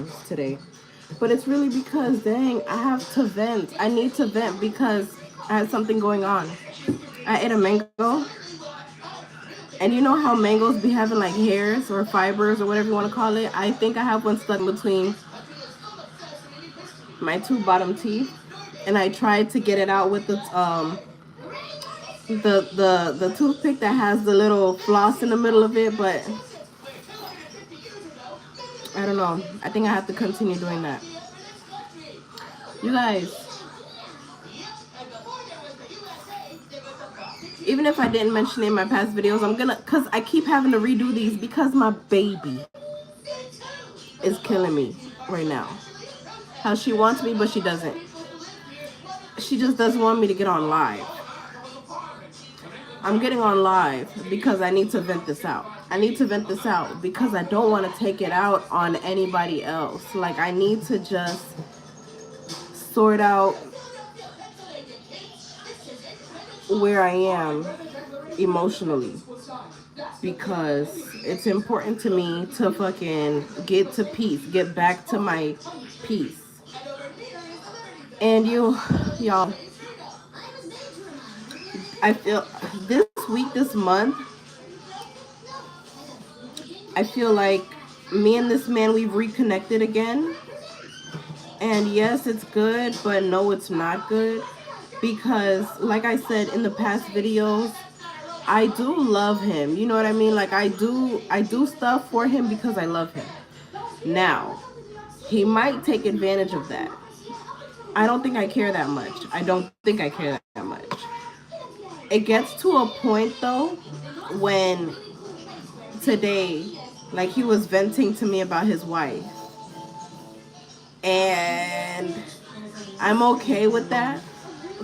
on today. But it's really because, dang, I have to vent. I need to vent because I had something going on. I ate a mango, and you know how mangoes be having like hairs or fibers or whatever you want to call it? I think I have one stuck in between my two bottom teeth, and I tried to get it out with the toothpick that has the little floss in the middle of it, but I don't know. I think I have to continue doing that. You guys, even if I didn't mention it in my past videos, I'm gonna, cause I keep having to redo these because my baby is killing me right now. How she wants me, but she doesn't. She just doesn't want me to get on live. I'm getting on live because I need to vent this out. I need to vent this out because I don't want to take it out on anybody else. Like, I need to just sort out where I am emotionally, because it's important to me to fucking get to peace, get back to my peace. And y'all, I feel this week, this month, I feel like me and this man, we've reconnected again. And yes, it's good, but no, it's not good. Because like I said in the past videos, I do love him. You know what I mean? Like, I do stuff for him because I love him. Now, he might take advantage of that. I don't think I care that much. I don't think I care that much. It gets to a point though when today, like, he was venting to me about his wife. And I'm okay with that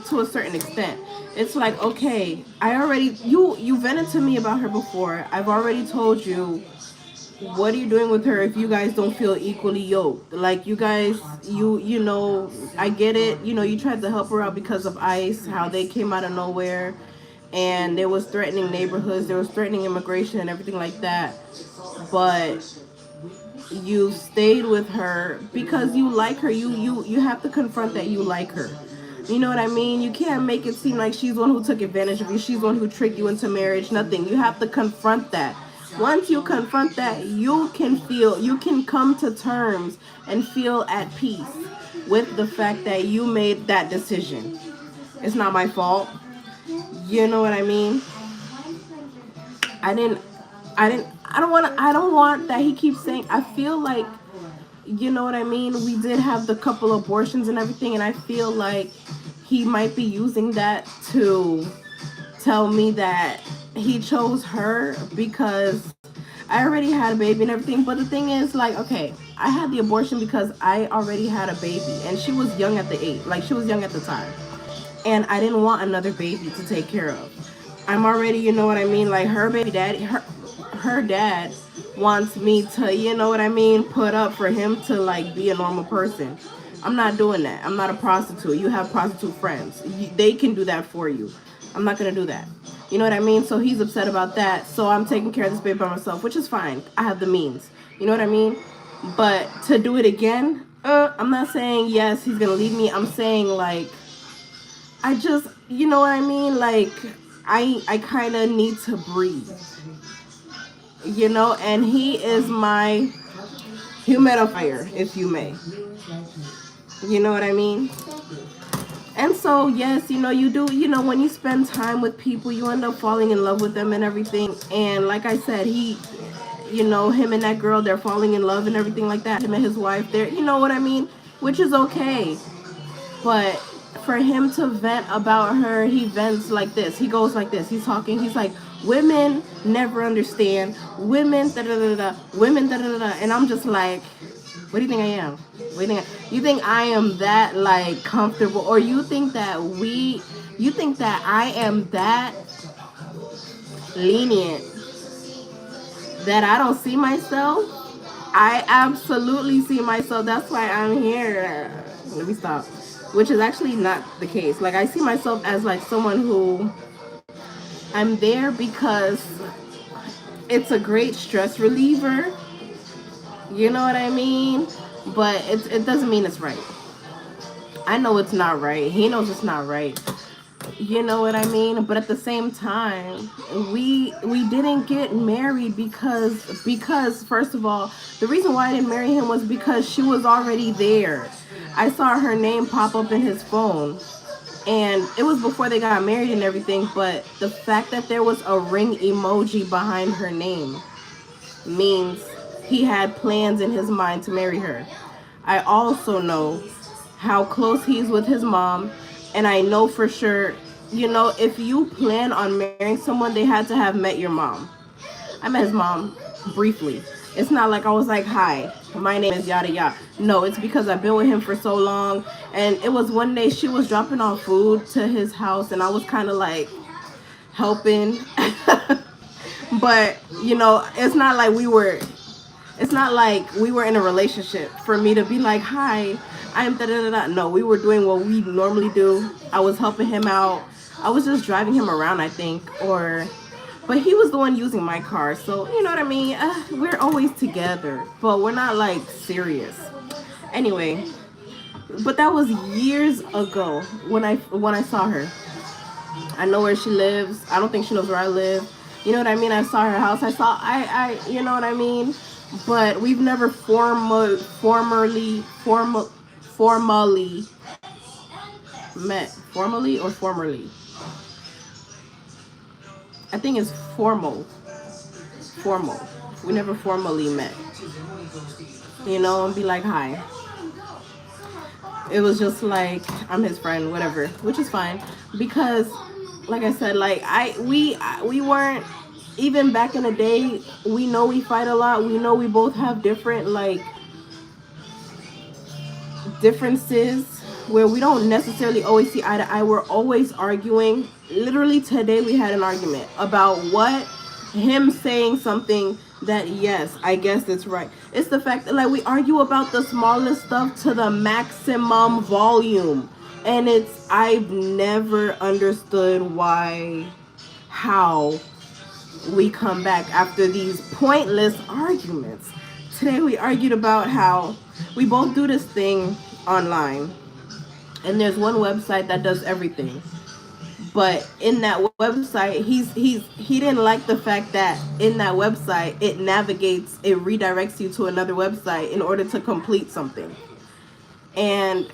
to a certain extent. It's like, okay, I already, you vented to me about her before. I've already told you, what are you doing with her if you guys don't feel equally yoked? Like, you guys, you know, I get it. You know, you tried to help her out because of ICE, how they came out of nowhere, and there was threatening neighborhoods, there was threatening immigration and everything like that. But you stayed with her because you like her. You have to confront that you like her. You know what I mean? You can't make it seem like she's the one who took advantage of you. She's the one who tricked you into marriage. Nothing. You have to confront that. Once you confront that, you can come to terms and feel at peace with the fact that you made that decision. It's not my fault. You know what I mean? I didn't I don't want that he keeps saying. I feel like, you know what I mean, we did have the couple abortions and everything, and I feel like he might be using that to tell me that he chose her because I already had a baby and everything. But the thing is, like, okay, I had the abortion because I already had a baby, and she was young at the age, like, she was young at the time, and I didn't want another baby to take care of. I'm already, you know what I mean, like, her baby daddy, her dad wants me to, you know what I mean, put up for him to, like, be a normal person. I'm not doing that. I'm not a prostitute. You have prostitute friends. They can do that for you. I'm not going to do that. You know what I mean? So he's upset about that. So I'm taking care of this baby by myself, which is fine. I have the means. You know what I mean? But to do it again, I'm not saying yes, he's going to leave me. I'm saying, like, I just, you know what I mean? Like, I kind of need to breathe. You know, and he is my humidifier, if you may. You know what I mean? And so, yes, you know, you do, you know, when you spend time with people, you end up falling in love with them and everything. And like I said, you know, him and that girl, they're falling in love and everything like that. Him and his wife, they're, you know what I mean? Which is okay. But for him to vent about her, he vents like this. He goes like this. He's talking. He's like, women never understand. Women, da da da da. Women, da da da da. And I'm just like, what do you think I am? What do you think I am that, like, comfortable? Or you think that I am that lenient that I don't see myself? I absolutely see myself. That's why I'm here. Let me stop. Which is actually not the case. Like, I see myself as, like, someone who, I'm there because it's a great stress reliever. You know what I mean? but it doesn't mean it's right. I know it's not right. He knows it's not right. You know what I mean? But at the same time, we didn't get married because first of all, the reason why I didn't marry him was because she was already there. I saw her name pop up in his phone. And it was before they got married and everything, but the fact that there was a ring emoji behind her name means he had plans in his mind to marry her. I also know how close he's with his mom, and I know for sure, if you plan on marrying someone, they had to have met your mom. I met his mom briefly. It's not like I was like, hi, my name is yada yada. No, it's because I've been with him for so long. And it was one day she was dropping off food to his house, and I was kind of like helping. But, it's not like we were in a relationship for me to be like, hi, I'm da da da da. No, we were doing what we normally do. I was helping him out. I was just driving him around, I think, but he was the one using my car. So, you know what I mean? We're always together, but we're not like serious. Anyway, but that was years ago when I saw her. I know where she lives. I don't think she knows where I live. You know what I mean? I saw her house. You know what I mean? But we've never formally met. Formally or formerly? I think it's formal. Formal. We never formally met. And be like, hi. It was just like, I'm his friend, whatever, which is fine. Because, like I said, like, we weren't, even back in the day, we know we fight a lot. We know we both have different, like, differences where we don't necessarily always see eye to eye. We're always arguing. Literally today we had an argument about him saying something that, yes, I guess it's right. It's the fact that, like, we argue about the smallest stuff to the maximum volume. And I've never understood how we come back after these pointless arguments. Today we argued about how we both do this thing online. And there's one website that does everything. But in that website, he didn't like the fact that in that website, it redirects you to another website in order to complete something. And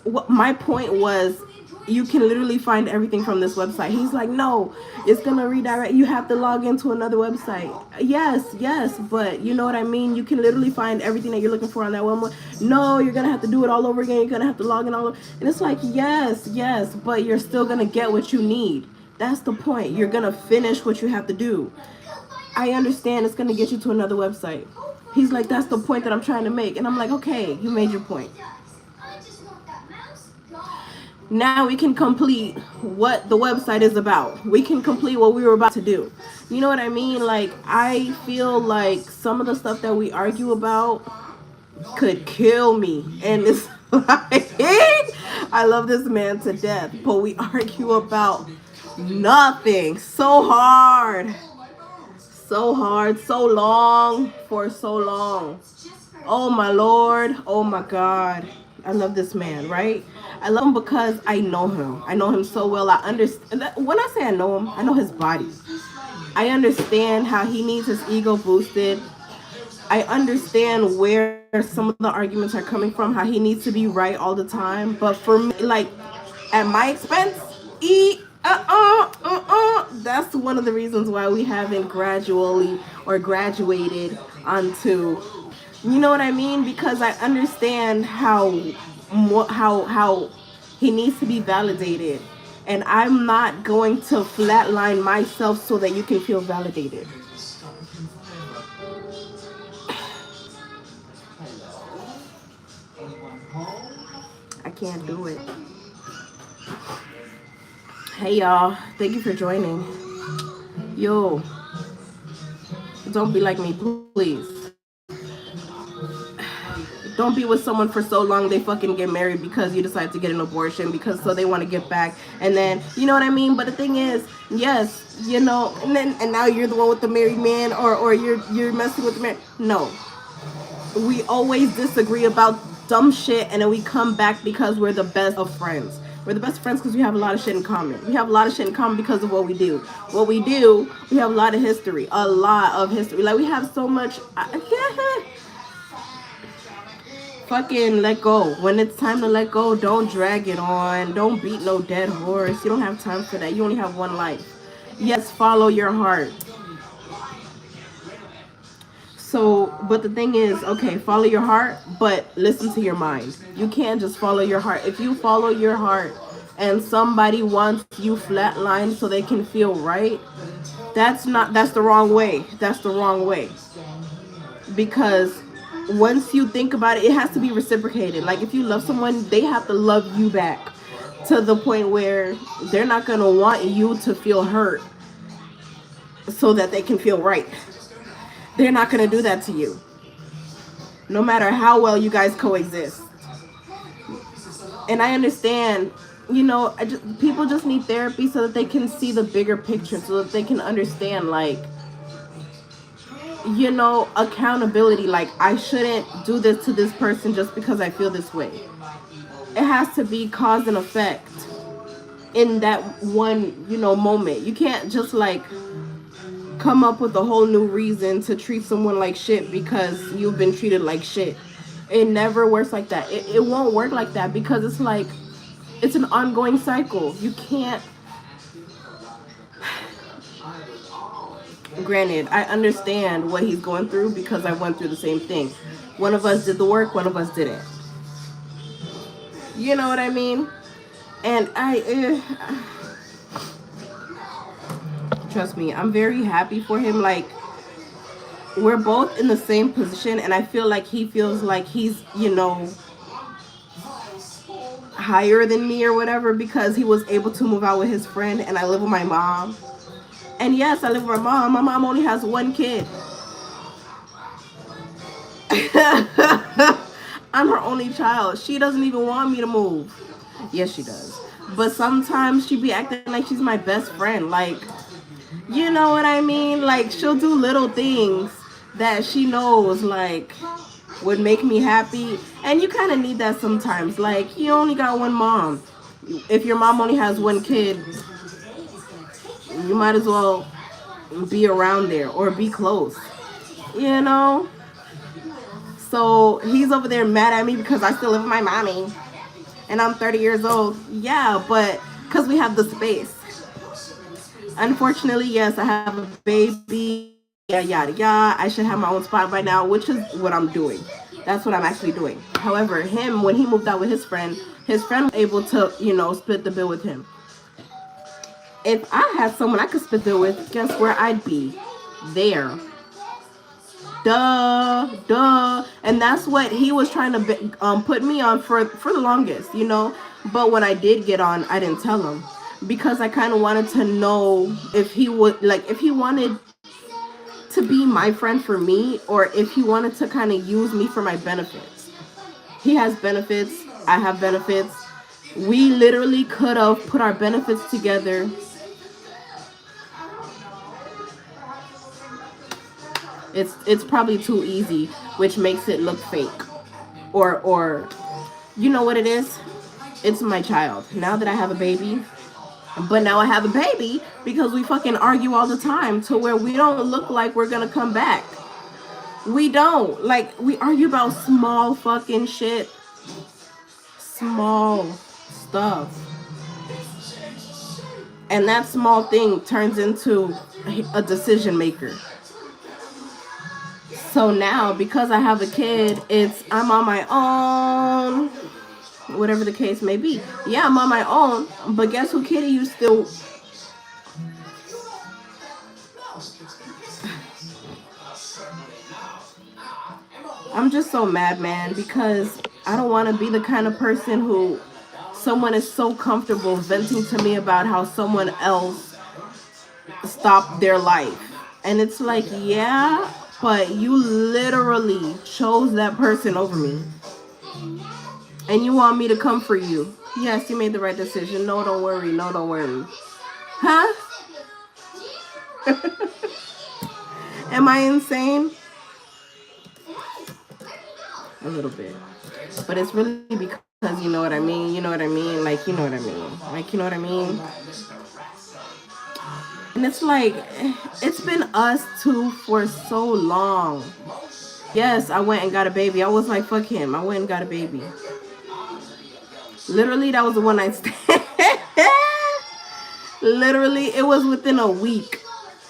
what my point was, you can literally find everything from this website. He's like, no, it's gonna redirect. You have to log into another website. Yes, but you know what I mean? You can literally find everything that you're looking for on that one. No, you're gonna have to do it all over again. You're gonna have to log in all over. And it's like, yes, but you're still gonna get what you need. That's the point. You're gonna finish what you have to do. I understand it's gonna get you to another website. He's like, that's the point that I'm trying to make. And I'm like, okay, you made your point. Now we can complete what the website is about. We can complete what we were about to do. You know what I mean? Like, I feel like some of the stuff that we argue about could kill me. And it's like, I love this man to death, but we argue about nothing. So hard, so long, for so long. Oh my Lord, oh my God. I love this man, right? I love him because I know him. I know him so well. I understand. When I say I know him, I know his body. I understand how he needs his ego boosted. I understand where some of the arguments are coming from, how he needs to be right all the time. But for me, like, at my expense, that's one of the reasons why we haven't graduated onto, you know what I mean? Because I understand how he needs to be validated, and I'm not going to flatline myself so that you can feel validated. I can't do it. Hey y'all, thank you for joining. Yo, don't be like me, please. Don't be with someone for so long they fucking get married because you decide to get an abortion so they want to get back, and then, you know what I mean? But the thing is, yes, and now you're the one with the married man, or you're messing with the man. No, We always disagree about dumb shit, and then we come back because we're the best of friends. We're the best friends because we have a lot of shit in common. We have a lot of shit in common because of what we do. What we do, we have a lot of history. A lot of history. Like, we have so much. Fucking let go. When it's time to let go, don't drag it on. Don't beat no dead horse. You don't have time for that. You only have one life. Yes, follow your heart. So, but the thing is, okay, follow your heart, but listen to your mind. You can't just follow your heart. If you follow your heart and somebody wants you flatlined so they can feel right, that's the wrong way. That's the wrong way. Because once you think about it, it has to be reciprocated. Like, if you love someone, they have to love you back to the point where they're not going to want you to feel hurt so that they can feel right. They're not going to do that to you, no matter how well you guys coexist. And I understand, people just need therapy so that they can see the bigger picture, so that they can understand, like, accountability. Like, I shouldn't do this to this person just because I feel this way. It has to be cause and effect in that one, moment. You can't just, like, come up with a whole new reason to treat someone like shit because you've been treated like shit. It never works like that. It won't work like that, because it's like, it's an ongoing cycle. You can't. Granted, I understand what he's going through because I went through the same thing. One of us did the work, one of us didn't. You know what I mean? And trust me, I'm very happy for him. Like, we're both in the same position, and I feel like he feels like he's, higher than me or whatever, because he was able to move out with his friend, and I live with my mom. And yes, I live with my mom. My mom only has one kid. I'm her only child. She doesn't even want me to move. Yes, she does. But sometimes she be acting like she's my best friend. Like, you know what I mean? Like, she'll do little things that she knows, like, would make me happy. And you kind of need that sometimes. Like, you only got one mom. If your mom only has one kid, you might as well be around there or be close, So he's over there mad at me because I still live with my mommy and I'm 30 years old. Yeah, but because we have the space. Unfortunately, yes, I have a baby, yada yada yada. I should have my own spot by now, which is what I'm doing. That's what I'm actually doing. However, him, when he moved out with his friend was able to, split the bill with him. If I had someone I could split the bill with, guess where I'd be? There. Duh. And that's what he was trying to put me on for the longest, But when I did get on, I didn't tell him, because I kind of wanted to know if he would, like, if he wanted to be my friend for me, or if he wanted to kind of use me for my benefits. He has benefits. I have benefits. We literally could have put our benefits together. It's probably too easy, which makes it look fake. Or you know what it is? It's my child. Now that I have a baby, but now I have a baby because we fucking argue all the time to where we don't look like we're gonna come back. We don't. Like, we argue about small fucking shit. Small stuff. And that small thing turns into a decision maker. So now, because I have a kid, I'm on my own, whatever the case may be. Yeah, I'm on my own, but guess who, Kitty? You still... I'm just so mad, man, because I don't want to be the kind of person who someone is so comfortable venting to me about how someone else stopped their life. And it's like, yeah, but you literally chose that person over me. And you want me to come for you. Yes, you made the right decision. No, don't worry. No, don't worry. Huh? Am I insane? a little bit. But it's really because you know what I mean. You know what I mean. Like you know what I mean. Like you know what I mean. And it's like it's been us two for so long. Yes, I went and got a baby. I was like, fuck him. I went and got a baby. Literally, that was the one night stand. Literally, it was within a week.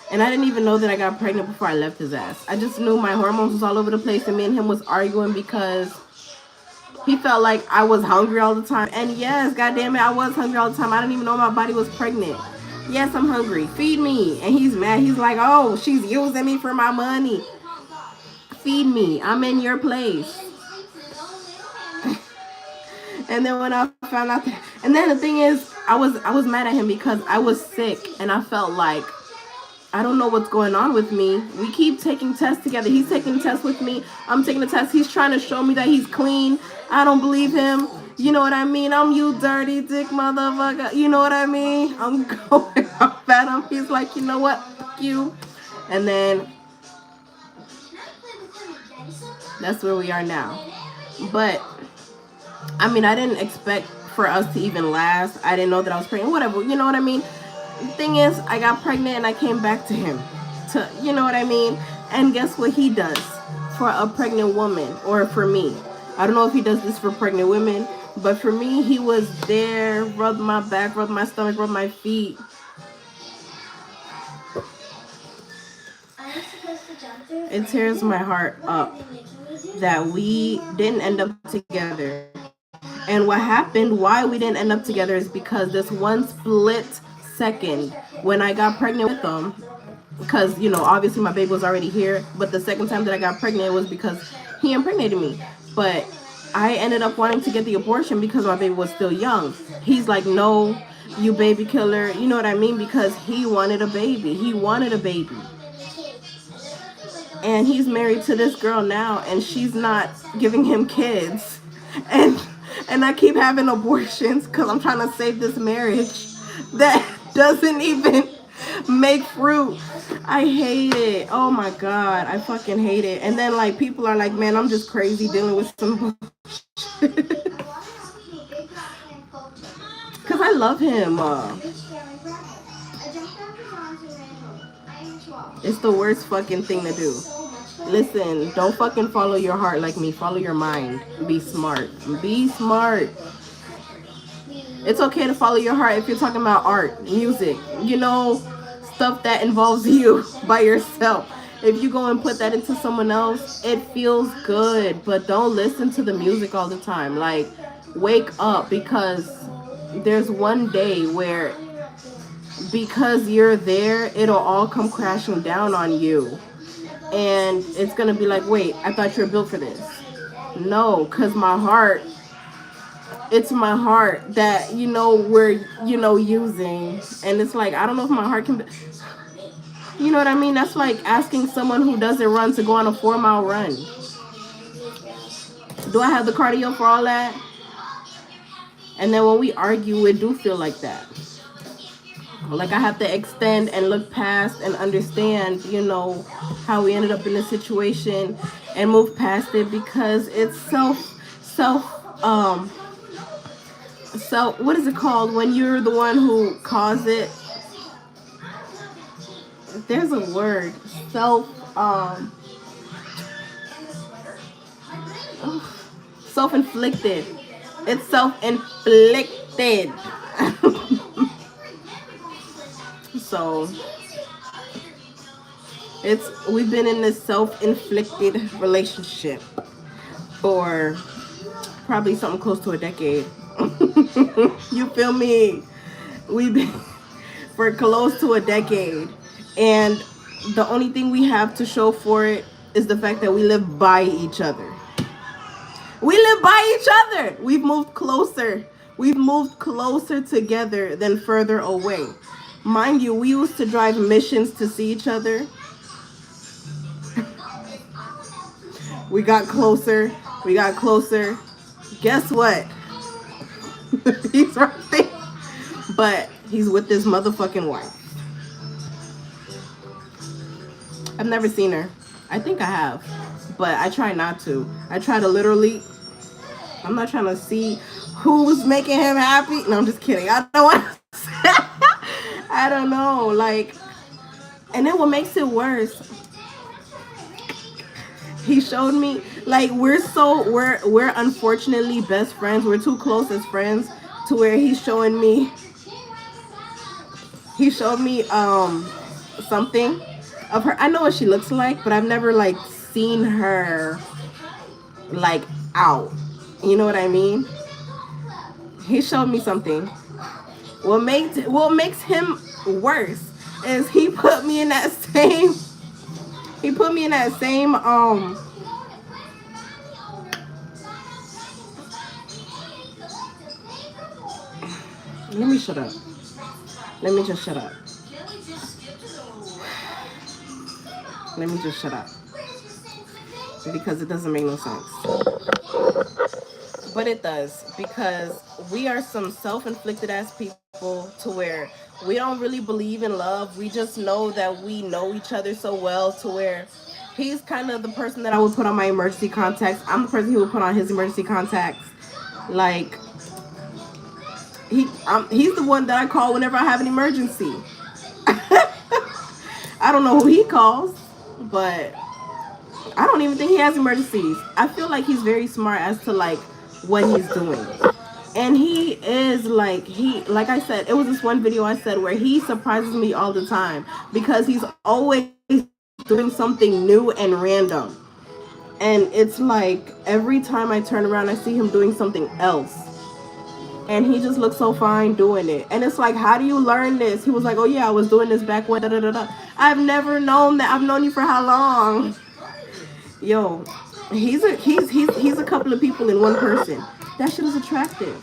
And I didn't even know that I got pregnant before I left his ass. I just knew my hormones was all over the place, and me and him was arguing because he felt like I was hungry all the time. And yes, goddamn it, I was hungry all the time. I didn't even know my body was pregnant. Yes, I'm hungry. Feed me. And he's mad. He's like, oh, she's using me for my money. Feed me. I'm in your place. And then when I found out that, and then the thing is, I was mad at him because I was sick and I felt like I don't know what's going on with me. We keep taking tests together. He's taking tests with me. I'm taking the test. He's trying to show me that he's clean. I don't believe him. You know what I mean? I'm you dirty dick motherfucker. You know what I mean? I'm going off at him. He's like, you know what? Fuck you. And then that's where we are now. But I mean, I didn't expect for us to even last. I didn't know that I was pregnant. Whatever. You know what I mean? The thing is, I got pregnant and I came back to him. You know what I mean? And guess what he does for a pregnant woman, or for me? I don't know if he does this for pregnant women, but for me, he was there, rubbed my back, rubbed my stomach, rubbed my feet. It tears my heart up that we didn't end up together. And what happened, why we didn't end up together, is because this one split second when I got pregnant with him, because, you know, obviously my baby was already here, but the second time that I got pregnant, it was because he impregnated me. But I ended up wanting to get the abortion because my baby was still young. He's like, no, you baby killer. You know what I mean? Because he wanted a baby. He wanted a baby. And he's married to this girl now, and she's not giving him kids. And I keep having abortions because I'm trying to save this marriage that doesn't even make fruit. I hate it. Oh my God. I fucking hate it. And then like people are like, man, I'm just crazy dealing with some bullshit. Because I love him. It's the worst fucking thing to do. Listen, don't fucking follow your heart like me. Follow your mind. Be smart. Be smart. It's okay to follow your heart if you're talking about art, music, you know, stuff that involves you by yourself. If you go and put that into someone else, it feels good. But don't listen to the music all the time. Like, wake up, because there's one day where, because you're there, it'll all come crashing down on you. And it's going to be like, wait, I thought you were built for this. No, because my heart, it's my heart that, you know, we're, you know, using. And it's like, I don't know if my heart can, you know what I mean? That's like asking someone who doesn't run to go on a 4-mile run. Do I have the cardio for all that? And then when we argue, it do feel like that. Like I have to extend and look past and understand, you know, how we ended up in this situation and move past it, because it's what is it called when you're the one who caused it? There's a word. Self-inflicted. It's self-inflicted. So we've been in this self-inflicted relationship for probably something close to a decade. You feel me? We've been for close to a decade, and the only thing we have to show for it is the fact that we live by each other. We live by each other. We've moved closer. We've moved closer together than further away. Mind you, we used to drive missions to see each other. We got closer. We got closer. Guess what? He's right there. But he's with this motherfucking wife. I've never seen her. I think I have. but I try not to. I try to literally, I'm not trying to see who's making him happy. No, I'm just kidding. I don't want to I don't know. Like, and then what makes it worse, he showed me, like, we're unfortunately best friends. We're too close as friends to where he showed me something of her. I know what she looks like, but I've never like seen her like out. You know what I mean? He showed me something. What makes him worse is he put me in that same let me shut up. Let me just shut up. Let me just shut up. Because it doesn't make no sense. But it does, because we are some self-inflicted ass people to where we don't really believe in love. We just know that we know each other so well to where he's kind of the person that I would put on my emergency contacts. I'm the person he would put on his emergency contacts. Like, he's the one that I call whenever I have an emergency. I don't know who he calls, but I don't even think he has emergencies. I feel like he's very smart as to like what he's doing. And he is like I said, it was this one video I said where he surprises me all the time because he's always doing something new and random. And it's like every time I turn around, I see him doing something else. And he just looks so fine doing it. And it's like, how do you learn this? He was like, oh yeah, I was doing this back when, da da da da. I've never known that. I've known you for how long? Yo, he's a couple of people in one person. That shit is attractive.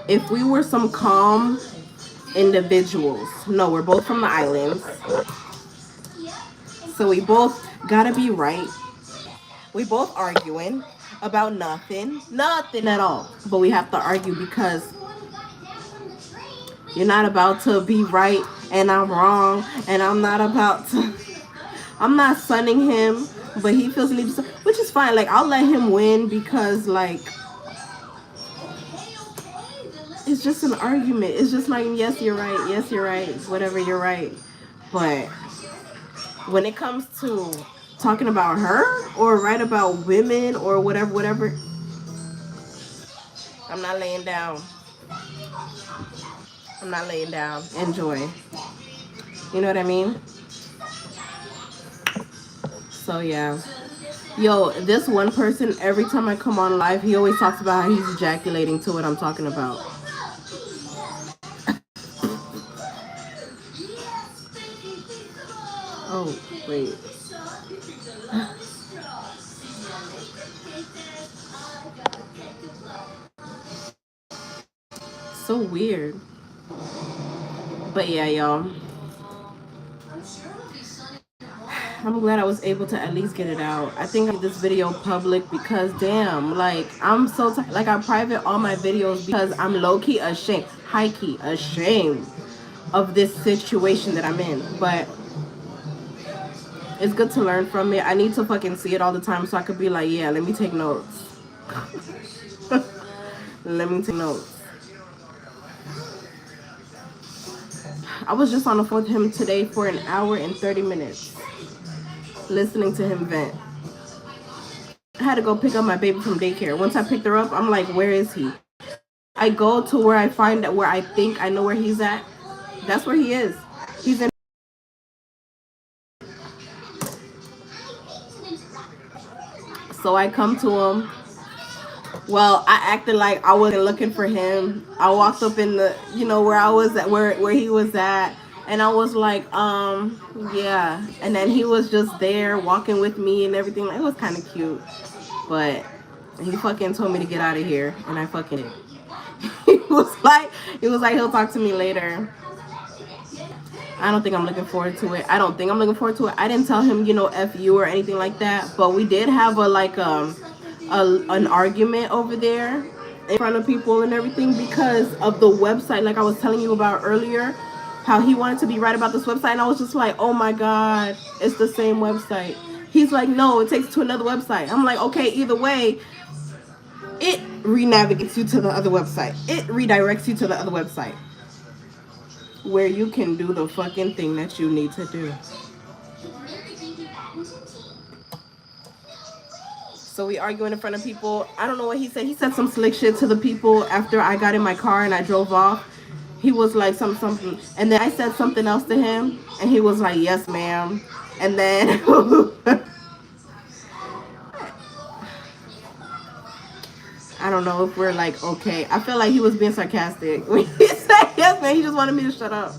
If we were some calm individuals, no, we're both from the islands, so we both gotta be right. We both arguing about nothing at all, but we have to argue because you're not about to be right and I'm wrong, and I'm not about to. I'm not sunning him, but he feels the need to, which is fine. Like, I'll let him win because like it's just an argument. It's just like, yes, you're right. Yes, you're right. Whatever, you're right. But when it comes to talking about her or right about women or whatever, I'm not laying down. I'm not laying down. Enjoy. You know what I mean? So yeah. Yo, this one person, every time I come on live, he always talks about how he's ejaculating to what I'm talking about. Oh, wait. So weird. But yeah, y'all. I'm glad I was able to at least get it out. I think I made this video public because damn, like I'm so like I private all my videos because I'm low-key ashamed, high-key ashamed of this situation that I'm in. But it's good to learn from it. I need to fucking see it all the time so I could be like, yeah, let me take notes. Let me take notes. I was just on the phone with him today for an hour and 30 minutes. Listening to him vent. I had to go pick up my baby from daycare. Once I picked her up, I'm like, where is he? I go to where I find that where I think I know where he's at. That's where he is. He's in. So I come to him. Well, I acted like I wasn't looking for him. I walked up in the, where I was at, where he was at. And I was like, yeah. And then he was just there walking with me and everything. It was kind of cute. But he fucking told me to get out of here. And I fucking did. He was like, he'll talk to me later. I don't think I'm looking forward to it. I didn't tell him, F you or anything like that. But we did have an argument over there in front of people and everything because of the website like I was telling you about earlier. how he wanted to be right about this website, and I was just like, oh my god, it's the same website. He's like, no, it takes to another website. I'm like, okay, either way, it re-navigates you to the other website. It redirects you to the other website where you can do the fucking thing that you need to do. So we arguing in front of people. I don't know what he said. He said some slick shit to the people after I got in my car and I drove off. He was like something, and then I said something else to him, and he was like, "Yes, ma'am." And then I don't know if we're like okay. I feel like he was being sarcastic when he said yes, man. He just wanted me to shut up.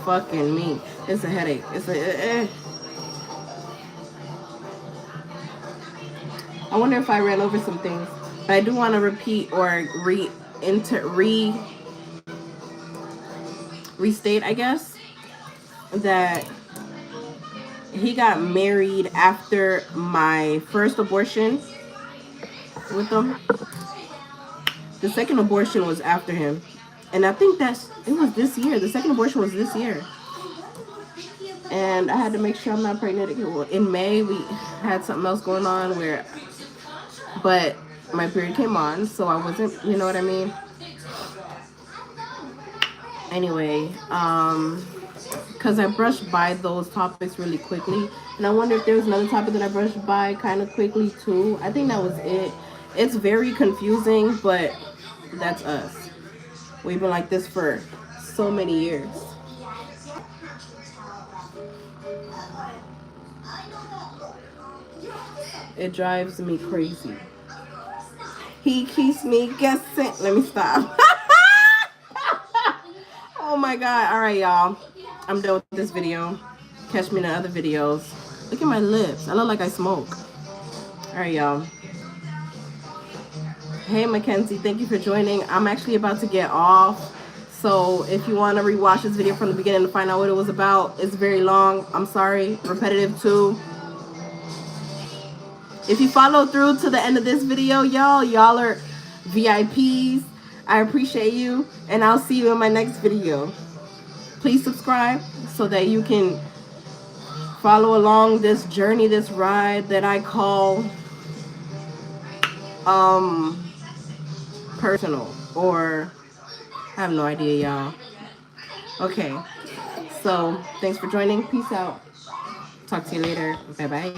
Fucking me. It's a headache. It's a. I wonder if I ran over some things. But I do want to repeat or restate, I guess, that he got married after my first abortion with him. The second abortion was after him. And I think it was this year. The second abortion was this year. And I had to make sure I'm not pregnant. In May, we had something else going on but my period came on, so I wasn't, you know what I mean? Anyway, because I brushed by those topics really quickly. And I wonder if there was another topic that I brushed by kind of quickly too. I think that was it. It's very confusing, but that's us. We've been like this for so many years. It drives me crazy. He keeps me guessing. Let me stop. Oh my god. All right, y'all. I'm done with this video. Catch me in the other videos. Look at my lips. I look like I smoke. All right, y'all. Hey, Mackenzie. Thank you for joining. I'm actually about to get off. So if you want to rewatch this video from the beginning to find out what it was about, it's very long. I'm sorry. Repetitive too. If you follow through to the end of this video, y'all are VIPs. I appreciate you, and I'll see you in my next video. Please subscribe so that you can follow along this journey, this ride that I call personal, or I have no idea, y'all. Okay, so thanks for joining. Peace out. Talk to you later. Bye-bye.